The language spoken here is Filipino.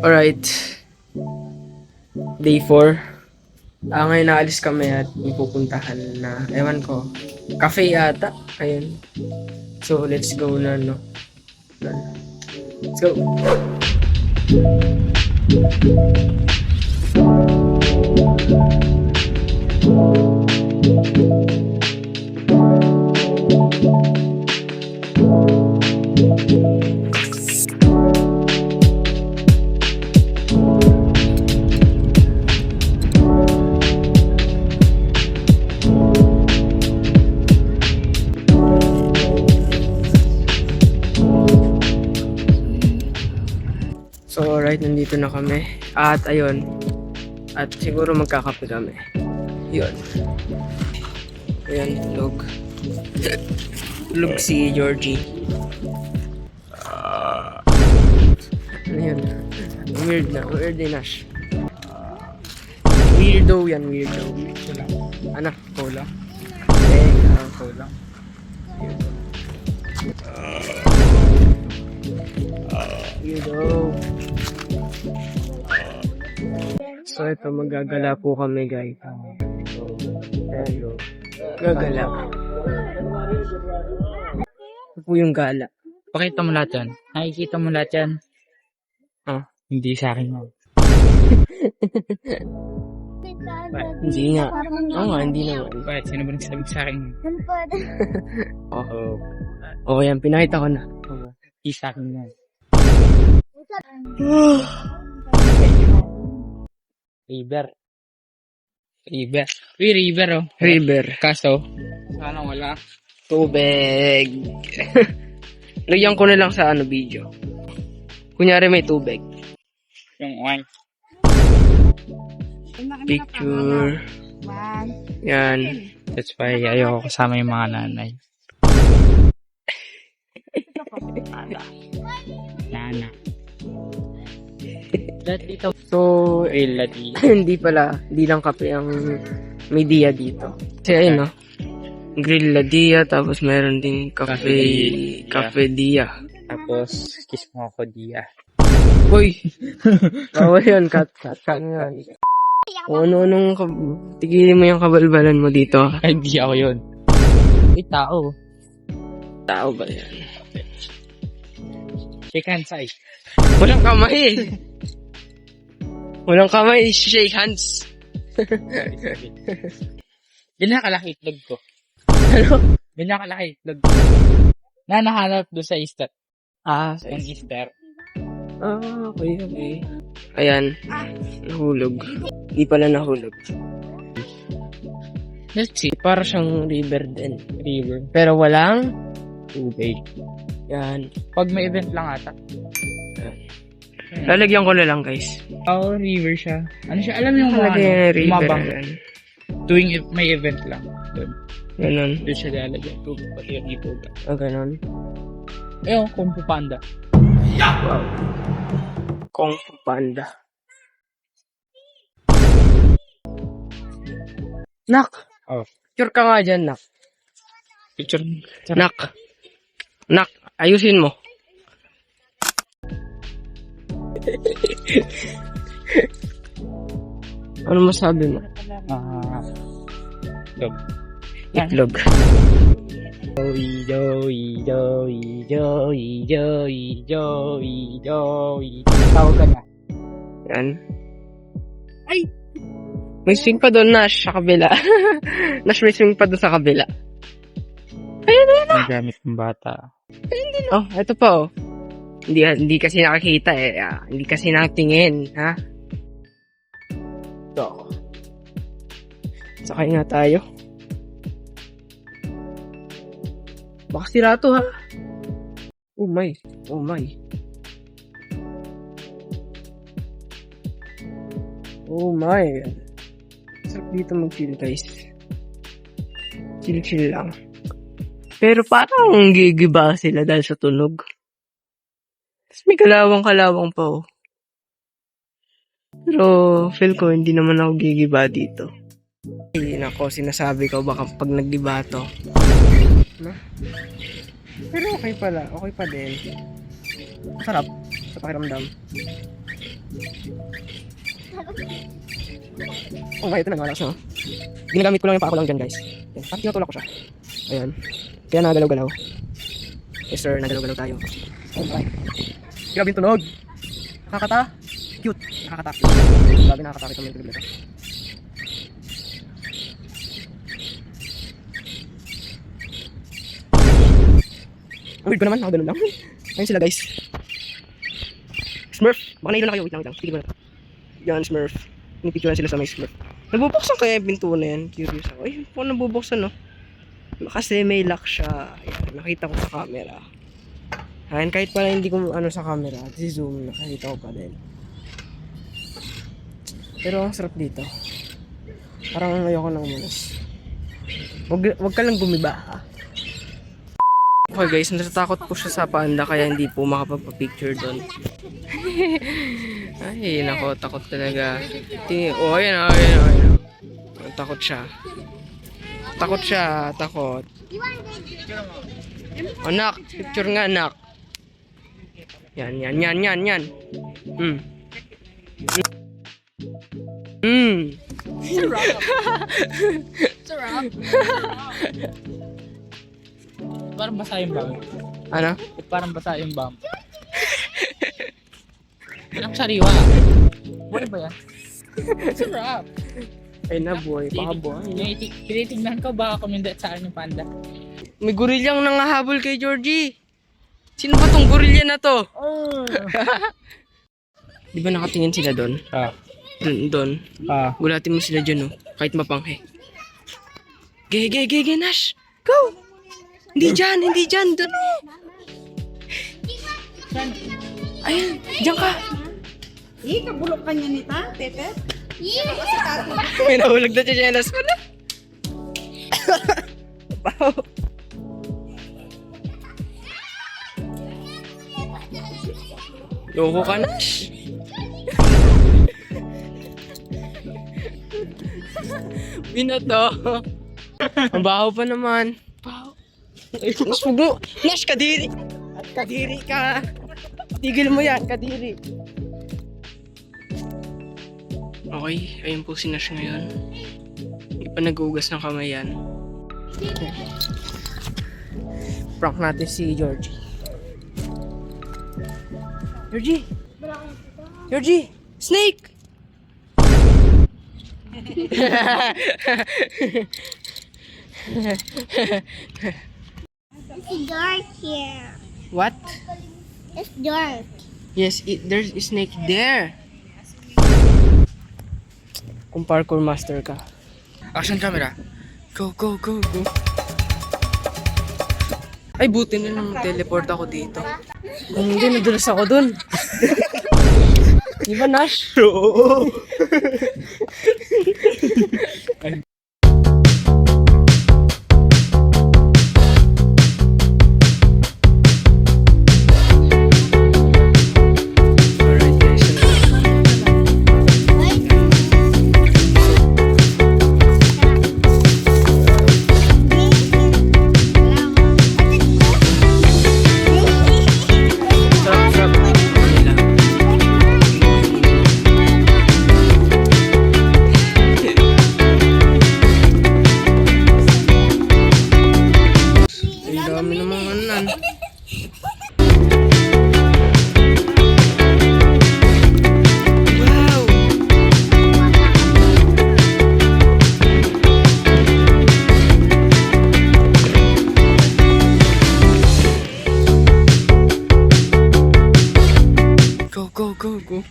Alright. Day 4. Ngayon naalis kami at may pupuntahan na, ewan ko, cafe ata. Ayun. So, let's go na, no? Let's go. So, alright, nandito na kami. At, ayun. At siguro magkakape kami. Yun. Ayan, tulog. Tulog si Georgie. Ano yun? Weird na. Weird din, Nash. Weirdo yan, weirdo. Anak, cola. Cola. Weirdo. So, ito, magagala po kami, guys. Gagala. Ito po yung gala. Pakita mo lahat yan. Nakikita mo lahat yan. Hindi sa akin mo. Hindi nga. Oo nga, hindi naman. Bakit? Sino ba nagsabi sa akin? Oo, yan. Pinakita ko na. Hindi sa akin yan. River. Uy, river oh. River. Kaso, sana wala. Tubig. Lagyan ko na lang sa video. Kunyari may tubig. Yung wine. Picture. Yan. That's why ayoko kasama yung mga nanay. Nana. Dito. So, Real lady. hindi pala. Hindi lang kape ang may dia dito. Kasi ayun, no? Grill la dia, tapos meron ding cafe dia. Tapos, kiss mo ako, Dia. Uy! Bawal yun, cut yun. O ano, tigilin mo yung kabalbalan mo dito. Ay, di ako yun. Ay, tao. Tao ba yan? Shake hands, ay. Walang kamay! Walang kamay, shake hands! Binakalaki itlog ko. Ano? Binakalaki itlog ko. Na nahanap doon sa Easter. Sa Ang Easter. Okay. Ayan, nahulog. Di pala nahulog. Let's see. Para siyang river din. River. Pero walang Tubig. yan. Pag may event lang ata. Lalagyan ko na lang, guys. Oh, river siya. Ano siya? Alam mo yung mga Lalagyan yung river. lumabang. Yan. Tuwing may event lang. Ganun. Doon siya lalagyan. Tubig pati yung ipog. Ganun. Ayun, Kung Fu Panda. Wow. Kung Fu Panda. Nak! Oh. Picture ka nga dyan, Nak. Picture. Nak, ayusin mo. Ano masabi mo? Itlog. Joey. Tawag ka na. Yan. Ay! May swing pa doon, Nash, sa kabila. Nash, may swing pa doon sa kabila. Ang gamit ng bata. Oh, eto pa, oh. Hindi kasi nakakita, eh. Hindi kasi nakatingin, ha? Ito. Sakay nga tayo. Baka sira to, ha? Oh my. Sarap dito mag-chill, guys. Chill lang. Pero parang gigiba sila dahil sa tunog. Tapos may kalawang-kalawang pa, oh. Pero feel ko hindi naman ako gigiba dito. Ay, nako, sinasabi ko baka pag naggiba to. No? Pero okay pala, okay pa din. Masarap sa pakiramdam. Oh, okay, ito na, malakas na. Ginagamit ko lang yung paa ko lang dyan, guys. Yan, parang tinutulak ko siya. Ayan. Kaya nagalaw-galaw. Yes, sir, nagalaw-galaw tayo. Alright. Grabe yung tunog. Nakakata. Cute. Nakakata. Grabe nakakata itong mga ito. Ang weird ko naman, ako ganun lang. Ayun sila, guys. Smurf. Baka nahilo na kayo. Wait lang, wait lang. Tigil mo na ito. Yan, Smurf. Pinipicturean sila sa may Smurf. Nagbubuksan kaya yung pinto na yan. Curious ako. Ay, paano nabubuksan, no? Kasi may lock siya. Ayan, nakita ko sa camera. Ayan, kahit pala hindi ko ano sa camera. Zoom, nakita ko pa din. Pero ang sarap dito. Parang ayoko nang umalis. Wag ka lang gumiba, ha? Okay guys, natatakot po siya sa panda kaya hindi po makapagpa-picture doon. Ay, nako, takot talaga. Oh, ayan. Takot siya. Takot. Anak, picture nga anak. Yan. Sarap. Parang basa yung bam. Ano? Parang basa yung bam. Anak sariwa. Buhay ba yan? Sarap. Ay na boy, baka boy. Tinitignan ko baka kumindat saan yung panda. May gorilyang nangahabol kay Georgie. Sino ba tong gorilya na to? Di ba nakatingin sila doon? Doon. Gulatin mo sila dyan, no? Kahit mapanghe. Ge, Nash! Go! Hindi dyan, doon. Ayun, dyan ka. Kabulok ka niya nita, Pepe. May nahulog na chichenas ko na. Wow. Loko ka, Nash. Binato. Ang baho pa naman. Mas wag mo. Nash, kadiri. Kadiri ka. Tigil mo yan, kadiri. Okay, ayun po si Nash ngayon. Hindi pa nag-uugas ng kamay yan. Prank natin si Georgie. Georgie! Snake! It's dark here. What? It's dark. Yes, there's a snake there. Kung parkour master ka. Action camera. Go. Ay, buti na lang teleport ako dito. Kung hindi, nadulas ako dun. Di ba, Nash? Oo. Alright, guys. Sarap. Manila. Ang dami namang anan. Wow! Go.